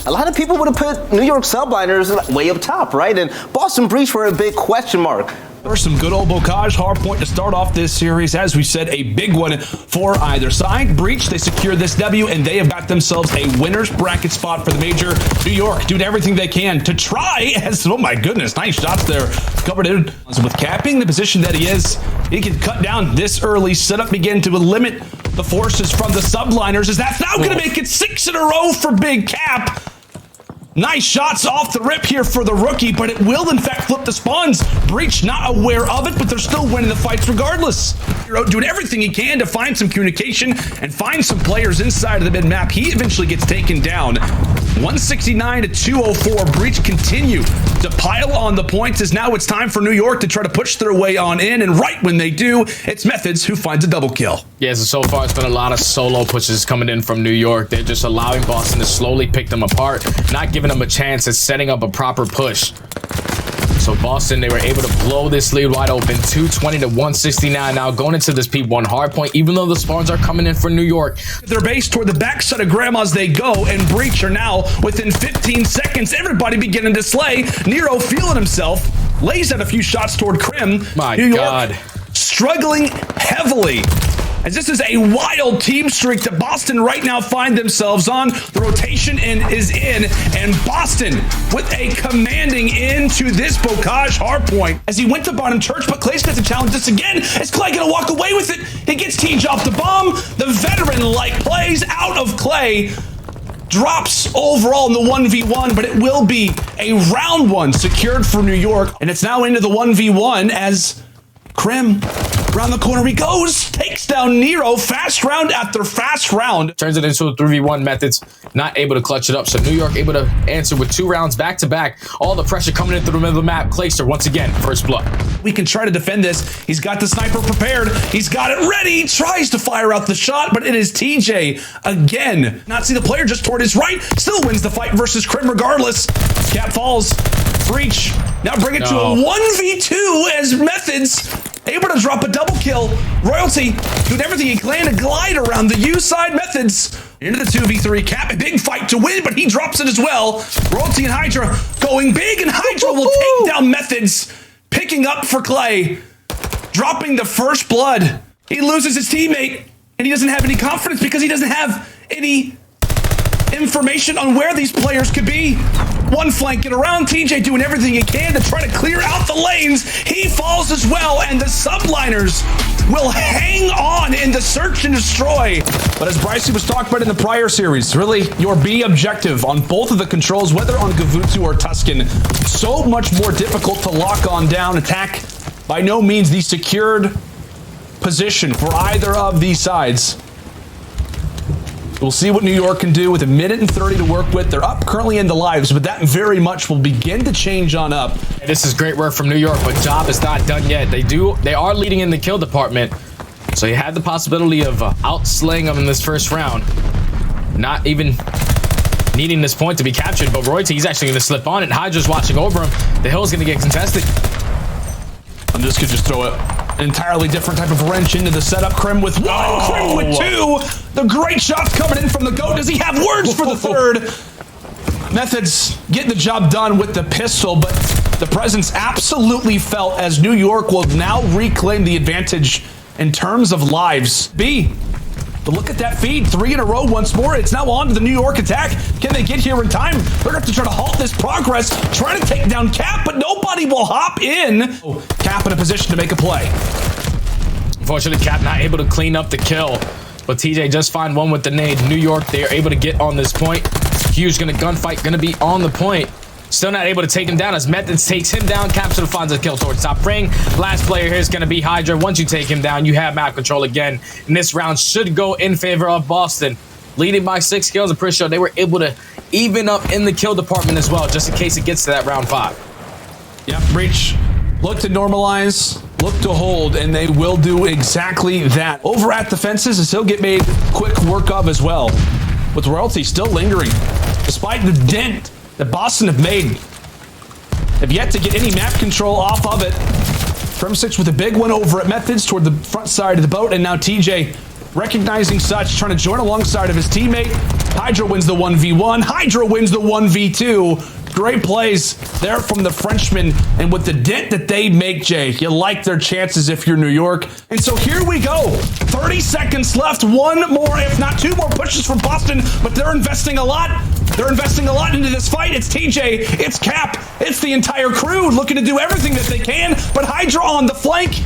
A lot of people would have put New York Subliners way up top, right? And Boston Breach were a big question mark. There's some good old Bocage hardpoint to start off this series. As we said, a big one for either side. Breach, they secure this W, and they have got themselves a winner's bracket spot for the major. New York doing everything they can to try as, oh my goodness, nice shots there. Covered in with capping the position that he is. He can cut down this early setup, begin to limit the forces from the Subliners, as that's now going to make it 6 in a row for Big Cap. Nice shots off the rip here for the rookie, but it will in fact flip the spawns. Breach not aware of it, but they're still winning the fights regardless. Doing everything he can to find some communication and find some players inside of the mid-map. He eventually gets taken down. 169 to 204. Breach continue to pile on the points, as now it's time for New York to try to push their way on in, and right when they do, it's Methods who finds a double kill. Yeah, so far it's been a lot of solo pushes coming in from New York. They're just allowing Boston to slowly pick them apart, not giving them a chance at setting up a proper push. So Boston, they were able to blow this lead wide open, 220 to 169 now, going into this P1 hardpoint, even though the spawns are coming in for New York. Their base toward the backside of Grandma's they go, and Breach are now within 15 seconds. Everybody beginning to slay. Nero feeling himself, lays out a few shots toward Crim. My New York God. struggling heavily, as this is a wild team streak that Boston right now find themselves on. The rotation is in, and Boston with a commanding end to this Bocage hardpoint. As he went to bottom church, but Clay's got to challenge this again. Is Clay gonna walk away with it? He gets Tej off the bomb. The veteran-like plays out of Clay. Drops overall in the 1v1, but it will be a round one secured for New York. And it's now into the 1v1 as Krim, around the corner he goes, takes down Nero, fast round after fast round. Turns it into a 3v1 Methods, not able to clutch it up. So New York able to answer with 2 rounds back to back. All the pressure coming in through the middle of the map. Clayster, once again, first blood. We can try to defend this. He's got the sniper prepared. He's got it ready. Tries to fire out the shot, but it is TJ again. Not see the player just toward his right. Still wins the fight versus Krim regardless. Cap falls. Breach. Now bring it to a 1v2 as Methods able to drop a double kill. Royalty doing everything he can to glide around the U side. Methods into the 2v3. Cap, a big fight to win, but he drops it as well. Royalty and Hydra going big, and Hydra will take down Methods. Picking up for Clay, dropping the first blood. He loses his teammate, and he doesn't have any confidence because he doesn't have any information on where these players could be. One flanking around, TJ doing everything he can to try to clear out the lanes. He falls as well, and the Subliners will hang on in the search and destroy. But as Brycey was talking about in the prior series, really your B objective on both of the controls, whether on Gavutsu or Tuscan, so much more difficult to lock on down. Attack by no means the secured position for either of these sides. We'll see what New York can do with 1 minute and 30 to work with. They're up currently in the lives, but that very much will begin to change on up. This is great work from New York, but job is not done yet. They are leading in the kill department, so you had the possibility of outslaying them in this first round. Not even needing this point to be captured, but Royalty, he's actually going to slip on it. Hydra's watching over him. The hill's going to get contested. And this could just throw an entirely different type of wrench into the setup. Krim with 1, Krim with 2. The great shots coming in from the GOAT. Does he have words for the third? Methods getting the job done with the pistol, but the presence absolutely felt as New York will now reclaim the advantage in terms of lives. B. But look at that feed, 3 in a row once more. It's now on to the New York attack. Can they get here in time? They're going to have to try to halt this progress, trying to take down Cap, but nobody will hop in. Cap in a position to make a play. Unfortunately, Cap not able to clean up the kill, but TJ just find one with the nade. New York, they are able to get on this point. Huge gonna gunfight, gonna be on the point. Still not able to take him down as Methods takes him down. Cap still finds a kill towards top ring. Last player here is going to be Hydra. Once you take him down, you have map control again. And this round should go in favor of Boston. Leading by 6 kills. I'm pretty sure they were able to even up in the kill department as well, just in case it gets to that round 5. Yep, Breach. Look to normalize, look to hold, and they will do exactly that. Over at the fences, as he'll get made quick work of as well. With Royalty still lingering, despite the dent that Boston have made. Have yet to get any map control off of it. From 6 with a big one over at Methods toward the front side of the boat, and now TJ recognizing such, trying to join alongside of his teammate. Hydra wins the 1v1. Hydra wins the 1v2. Great plays there from the Frenchman, and with the dent that they make, Jay, you like their chances if you're New York. And so here we go. 30 seconds left. One more, if not two more pushes from Boston, but they're investing a lot. They're investing a lot into this fight. It's TJ, it's Cap, it's the entire crew looking to do everything that they can, but Hydra on the flank,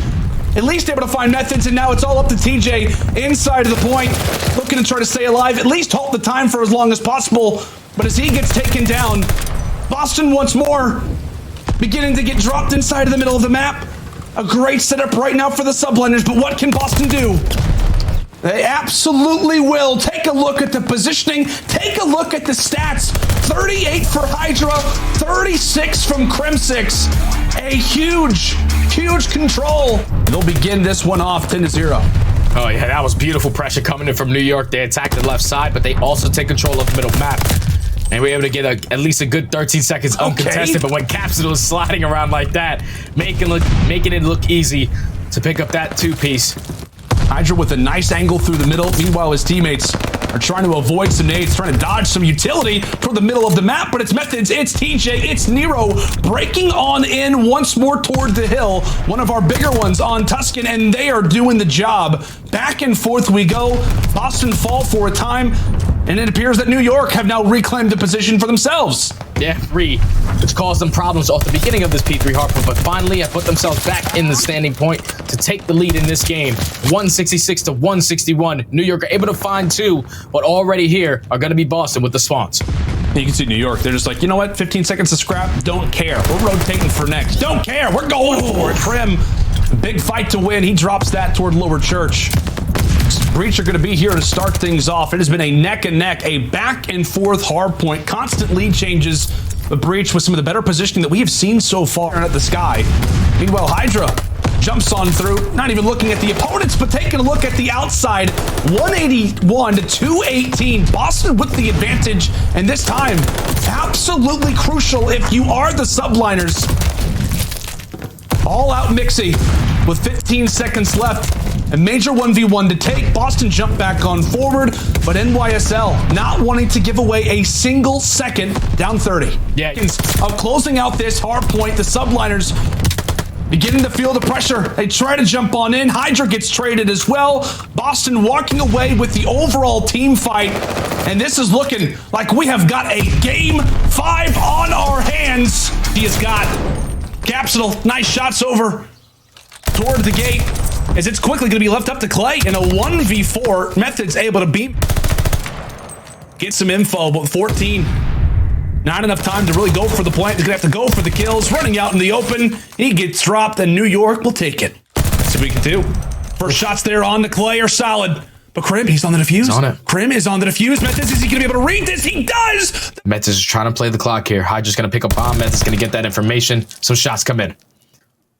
at least able to find methods, and now it's all up to TJ inside of the point, looking to try to stay alive, at least halt the time for as long as possible. But as he gets taken down, Boston once more beginning to get dropped inside of the middle of the map. A great setup right now for the Subliners, but what can Boston do? They absolutely will. Take a look at the positioning. Take a look at the stats. 38 for Hydra, 36 from Crim6. A huge control. They'll begin this one off 10-0. Oh yeah, that was beautiful pressure coming in from New York. They attacked the left side, but they also take control of the middle map. And we were able to get at least a good 13 seconds uncontested. But when Capsule was sliding around like that, making it look easy to pick up that two-piece. Hydra with a nice angle through the middle. Meanwhile, his teammates are trying to avoid some nades, trying to dodge some utility toward the middle of the map, but it's methods, it's TJ, it's Nero breaking on in once more toward the hill. One of our bigger ones on Tuscan, and they are doing the job. Back and forth we go. Boston fall for a time, and it appears that New York have now reclaimed the position for themselves. Yeah, 3, which caused them problems off the beginning of this P3 Hardpoint, but finally have put themselves back in the standing point to take the lead in this game. 166 to 161. New York are able to find 2, but already here are going to be Boston with the spawns. You can see New York, they're just like, you know what, 15 seconds to scrap, don't care. We're rotating for next. Don't care, we're going for it. Crim, big fight to win. He drops that toward Lower Church. Breach are going to be here to start things off. It has been a neck and neck, a back and forth hard point, constant lead changes. The Breach with some of the better positioning that we have seen so far at the sky. Meanwhile, Hydra jumps on through, not even looking at the opponents, but taking a look at the outside. 181 to 218. Boston with the advantage, and this time, absolutely crucial if you are the Subliners. All out Mixie with 15 seconds left. A major 1v1 to take. Boston jump back on forward, but NYSL not wanting to give away a single second, down 30. Yeah. Of closing out this hard point, the Subliners beginning to feel the pressure. They try to jump on in. Hydra gets traded as well. Boston walking away with the overall team fight. And this is looking like we have got a game 5 on our hands. He has got Capsule. Nice shots over toward the gate, as it's quickly going to be left up to Clay in a 1v4. Methods able to beat, get some info, but 14. Not enough time to really go for the point. He's going to have to go for the kills. Running out in the open. He gets dropped, and New York will take it. Let's see what we can do. First shots there on the Clay are solid. But Crim, he's on the defuse. He's on it. Crim is on the defuse. Methods, is he going to be able to read this? He does! Methods is trying to play the clock here. Hydra's going to pick a bomb. Methods going to get that information. Some shots come in.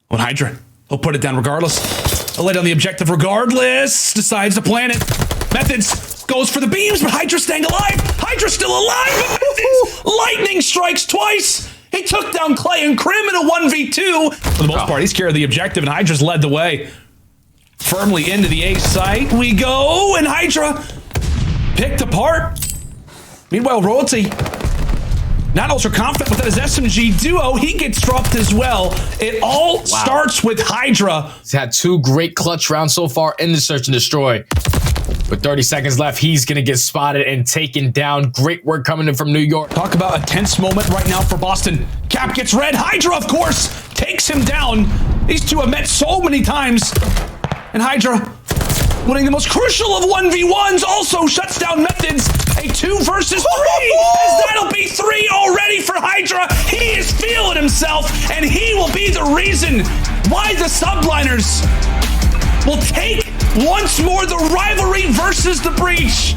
Well, Hydra, he'll put it down regardless. He'll lay down the objective regardless. Decides to plan it. Methods goes for the beams, but Hydra's staying alive. Hydra's still alive. Methods, lightning strikes twice. He took down Clay and Crim in a 1v2. For the most part, he's carried the objective, and Hydra's led the way. Firmly into the A site we go, and Hydra picked apart. Meanwhile, Royalty, not ultra confident, but that is SMG duo. He gets dropped as well. It all starts with Hydra. He's had 2 great clutch rounds so far in the search and destroy. With 30 seconds left, he's going to get spotted and taken down. Great work coming in from New York. Talk about a tense moment right now for Boston. Cap gets red. Hydra, of course, takes him down. These two have met so many times. And Hydra, winning the most crucial of 1v1s, also shuts down Methods. A 2 versus 3, as that'll be 3 already for Hydra. He is feeling himself, and he will be the reason why the Subliners will take once more the rivalry versus the Breach.